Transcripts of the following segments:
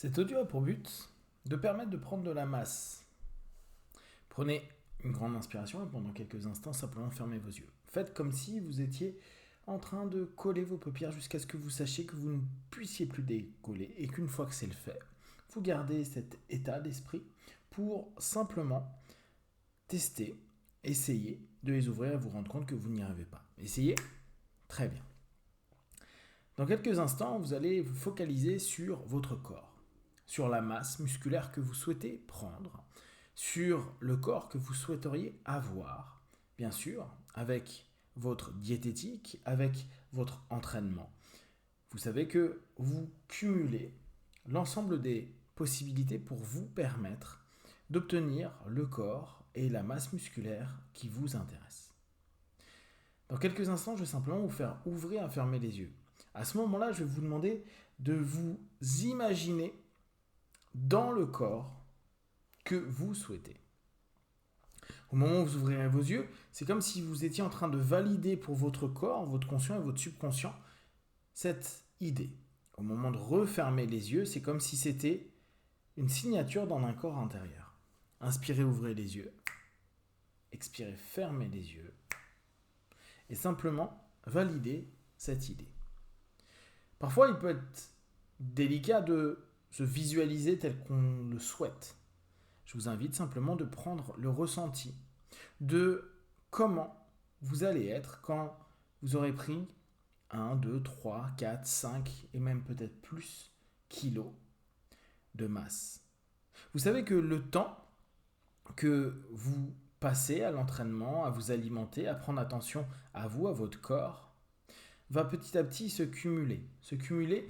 Cet audio a pour but de permettre de prendre de la masse. Prenez une grande inspiration et pendant quelques instants, simplement fermez vos yeux. Faites comme si vous étiez en train de coller vos paupières jusqu'à ce que vous sachiez que vous ne puissiez plus décoller et qu'une fois que c'est le fait, vous gardez cet état d'esprit pour simplement tester, essayer de les ouvrir et vous rendre compte que vous n'y arrivez pas. Essayez. Très bien. Dans quelques instants, vous allez vous focaliser sur votre corps, sur la masse musculaire que vous souhaitez prendre, sur le corps que vous souhaiteriez avoir, bien sûr, avec votre diététique, avec votre entraînement. Vous savez que vous cumulez l'ensemble des possibilités pour vous permettre d'obtenir le corps et la masse musculaire qui vous intéressent. Dans quelques instants, je vais simplement vous faire ouvrir et fermer les yeux. À ce moment-là, je vais vous demander de vous imaginer dans le corps que vous souhaitez. Au moment où vous ouvrirez vos yeux, c'est comme si vous étiez en train de valider pour votre corps, votre conscient et votre subconscient cette idée. Au moment de refermer les yeux, c'est comme si c'était une signature dans un corps intérieur. Inspirez, ouvrez les yeux. Expirez, fermez les yeux. Et simplement validez cette idée. Parfois, il peut être délicat de se visualiser tel qu'on le souhaite. Je vous invite simplement de prendre le ressenti de comment vous allez être quand vous aurez pris 1, 2, 3, 4, 5 et même peut-être plus kilos de masse. Vous savez que le temps que vous passez à l'entraînement, à vous alimenter, à prendre attention à vous, à votre corps, va petit à petit se cumuler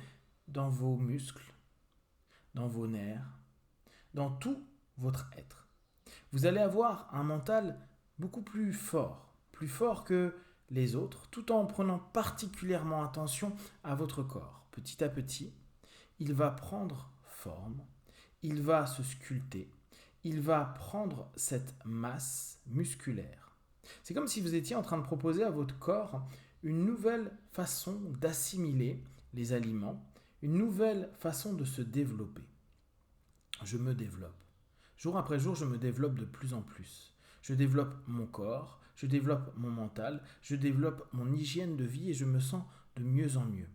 dans vos muscles, dans vos nerfs, dans tout votre être. Vous allez avoir un mental beaucoup plus fort que les autres, tout en prenant particulièrement attention à votre corps. Petit à petit, il va prendre forme, il va se sculpter, il va prendre cette masse musculaire. C'est comme si vous étiez en train de proposer à votre corps une nouvelle façon d'assimiler les aliments, une nouvelle façon de se développer. Je me développe. Jour après jour, je me développe de plus en plus. Je développe mon corps, je développe mon mental, je développe mon hygiène de vie et je me sens de mieux en mieux.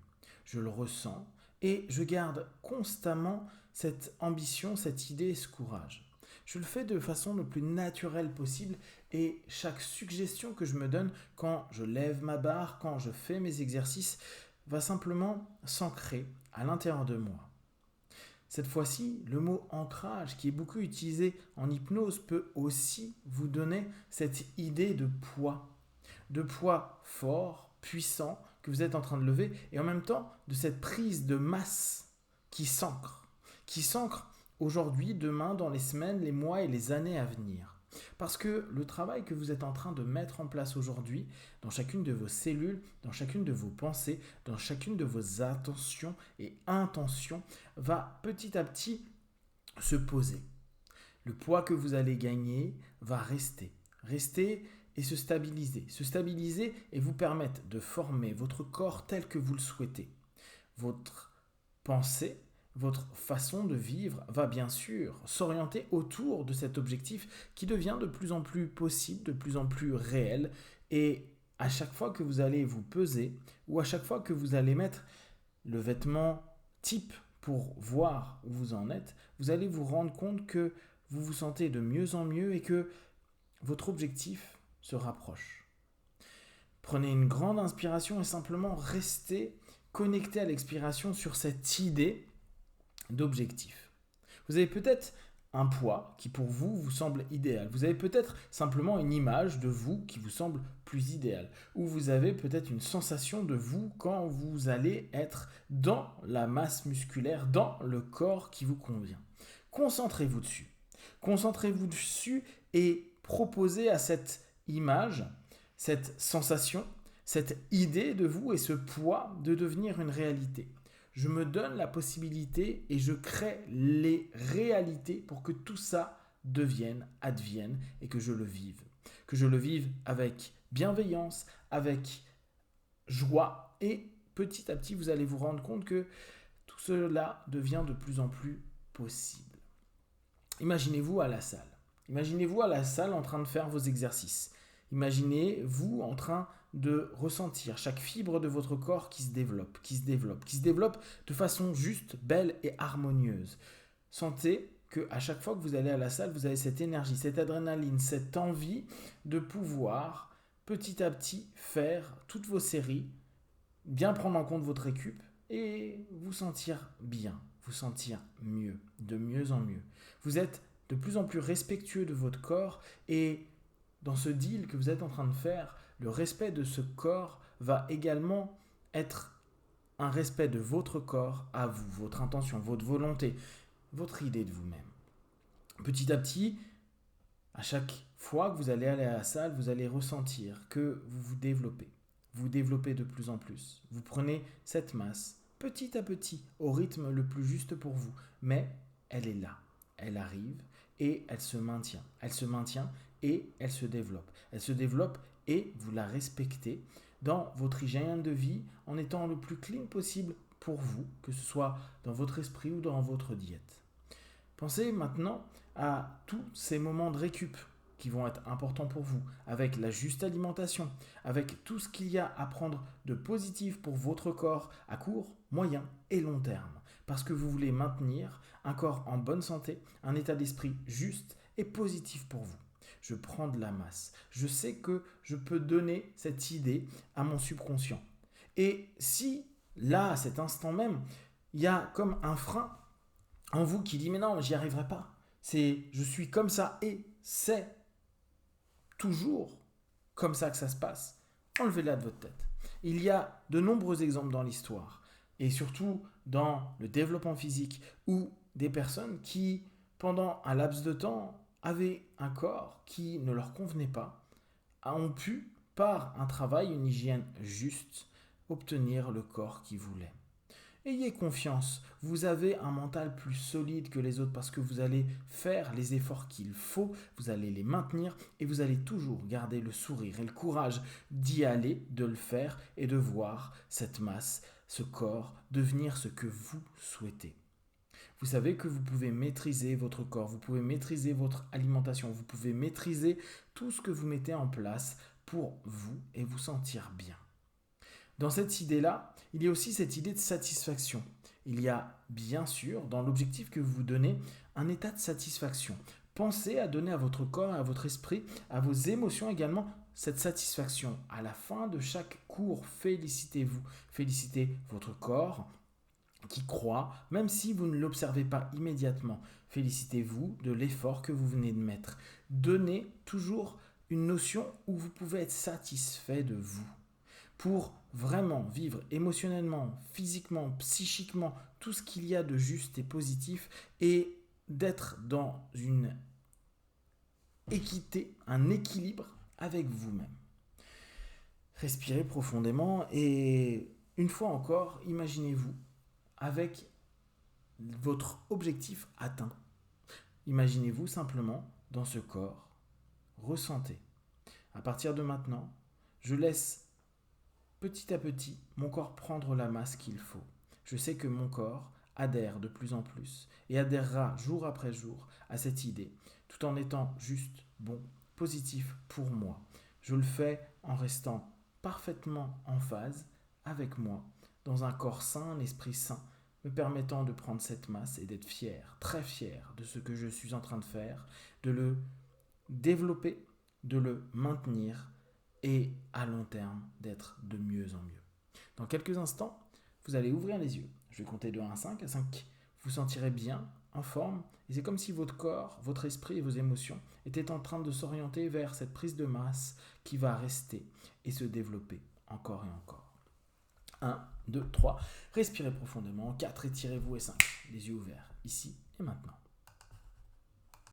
Je le ressens et je garde constamment cette ambition, cette idée et ce courage. Je le fais de façon le plus naturelle possible et chaque suggestion que je me donne quand je lève ma barre, quand je fais mes exercices, va simplement s'ancrer à l'intérieur de moi. Cette fois-ci, le mot ancrage, qui est beaucoup utilisé en hypnose, peut aussi vous donner cette idée de poids fort, puissant, que vous êtes en train de lever, et en même temps de cette prise de masse qui s'ancre aujourd'hui, demain, dans les semaines, les mois et les années à venir. Parce que le travail que vous êtes en train de mettre en place aujourd'hui, dans chacune de vos cellules, dans chacune de vos pensées, dans chacune de vos attentions et intentions, va petit à petit se poser. Le poids que vous allez gagner va rester et se stabiliser et vous permettre de former votre corps tel que vous le souhaitez. Votre pensée, votre façon de vivre va bien sûr s'orienter autour de cet objectif qui devient de plus en plus possible, de plus en plus réel. Et à chaque fois que vous allez vous peser ou à chaque fois que vous allez mettre le vêtement type pour voir où vous en êtes, vous allez vous rendre compte que vous vous sentez de mieux en mieux et que votre objectif se rapproche. Prenez une grande inspiration et simplement restez connecté à l'expiration sur cette idée d'objectif. Vous avez peut-être un poids qui pour vous vous semble idéal. Vous avez peut-être simplement une image de vous qui vous semble plus idéale. Ou vous avez peut-être une sensation de vous quand vous allez être dans la masse musculaire, dans le corps qui vous convient. Concentrez-vous dessus. Concentrez-vous dessus et proposez à cette image, cette sensation, cette idée de vous et ce poids de devenir une réalité. Je me donne la possibilité et je crée les réalités pour que tout ça advienne et que je le vive. Que je le vive avec bienveillance, avec joie et petit à petit vous allez vous rendre compte que tout cela devient de plus en plus possible. Imaginez-vous à la salle. Imaginez-vous à la salle en train de faire vos exercices. Imaginez-vous en train de ressentir chaque fibre de votre corps qui se développe, qui se développe, qui se développe de façon juste, belle et harmonieuse. Sentez qu'à chaque fois que vous allez à la salle, vous avez cette énergie, cette adrénaline, cette envie de pouvoir petit à petit faire toutes vos séries, bien prendre en compte votre récup et vous sentir bien, vous sentir mieux, de mieux en mieux. Vous êtes de plus en plus respectueux de votre corps et dans ce deal que vous êtes en train de faire, le respect de ce corps va également être un respect de votre corps à vous, votre intention, votre volonté, votre idée de vous-même. Petit à petit, à chaque fois que vous allez aller à la salle, vous allez ressentir que vous vous développez. Vous développez de plus en plus. Vous prenez cette masse petit à petit au rythme le plus juste pour vous. Mais elle est là. Elle arrive et elle se maintient. Elle se maintient et elle se développe. Elle se développe et vous la respectez dans votre hygiène de vie en étant le plus clean possible pour vous, que ce soit dans votre esprit ou dans votre diète. Pensez maintenant à tous ces moments de récup qui vont être importants pour vous, avec la juste alimentation, avec tout ce qu'il y a à prendre de positif pour votre corps à court, moyen et long terme, parce que vous voulez maintenir un corps en bonne santé, un état d'esprit juste et positif pour vous. Je prends de la masse. Je sais que je peux donner cette idée à mon subconscient. Et si, là, à cet instant même, il y a comme un frein en vous qui dit « mais non, j'y arriverai pas ». Je suis comme ça et c'est toujours comme ça que ça se passe. Enlevez-la de votre tête. Il y a de nombreux exemples dans l'histoire et surtout dans le développement physique où des personnes qui, pendant un laps de temps, avaient un corps qui ne leur convenait pas, ont pu, par un travail, une hygiène juste, obtenir le corps qu'ils voulaient. Ayez confiance, vous avez un mental plus solide que les autres parce que vous allez faire les efforts qu'il faut, vous allez les maintenir et vous allez toujours garder le sourire et le courage d'y aller, de le faire et de voir cette masse, ce corps devenir ce que vous souhaitez. Vous savez que vous pouvez maîtriser votre corps, vous pouvez maîtriser votre alimentation, vous pouvez maîtriser tout ce que vous mettez en place pour vous et vous sentir bien. Dans cette idée-là, il y a aussi cette idée de satisfaction. Il y a bien sûr, dans l'objectif que vous vous donnez, un état de satisfaction. Pensez à donner à votre corps, à votre esprit, à vos émotions également, cette satisfaction. À la fin de chaque cours, félicitez-vous. Félicitez votre corps qui croît, même si vous ne l'observez pas immédiatement. Félicitez-vous de l'effort que vous venez de mettre. Donnez toujours une notion où vous pouvez être satisfait de vous. Pour vraiment vivre émotionnellement, physiquement, psychiquement, tout ce qu'il y a de juste et positif et d'être dans une équité, un équilibre avec vous-même. Respirez profondément et une fois encore, imaginez-vous avec votre objectif atteint. Imaginez-vous simplement dans ce corps, ressentez. À partir de maintenant, je laisse petit à petit mon corps prendre la masse qu'il faut. Je sais que mon corps adhère de plus en plus et adhérera jour après jour à cette idée, tout en étant juste, bon, positif pour moi. Je le fais en restant parfaitement en phase avec moi, dans un corps sain, un esprit sain, me permettant de prendre cette masse et d'être fier, très fier de ce que je suis en train de faire, de le développer, de le maintenir et à long terme d'être de mieux en mieux. Dans quelques instants, vous allez ouvrir les yeux. Je vais compter de 1 à 5. À 5, vous sentirez bien, en forme, et c'est comme si votre corps, votre esprit et vos émotions étaient en train de s'orienter vers cette prise de masse qui va rester et se développer encore et encore. 1, 2, 3, respirez profondément. 4, étirez-vous et 5, les yeux ouverts, ici et maintenant.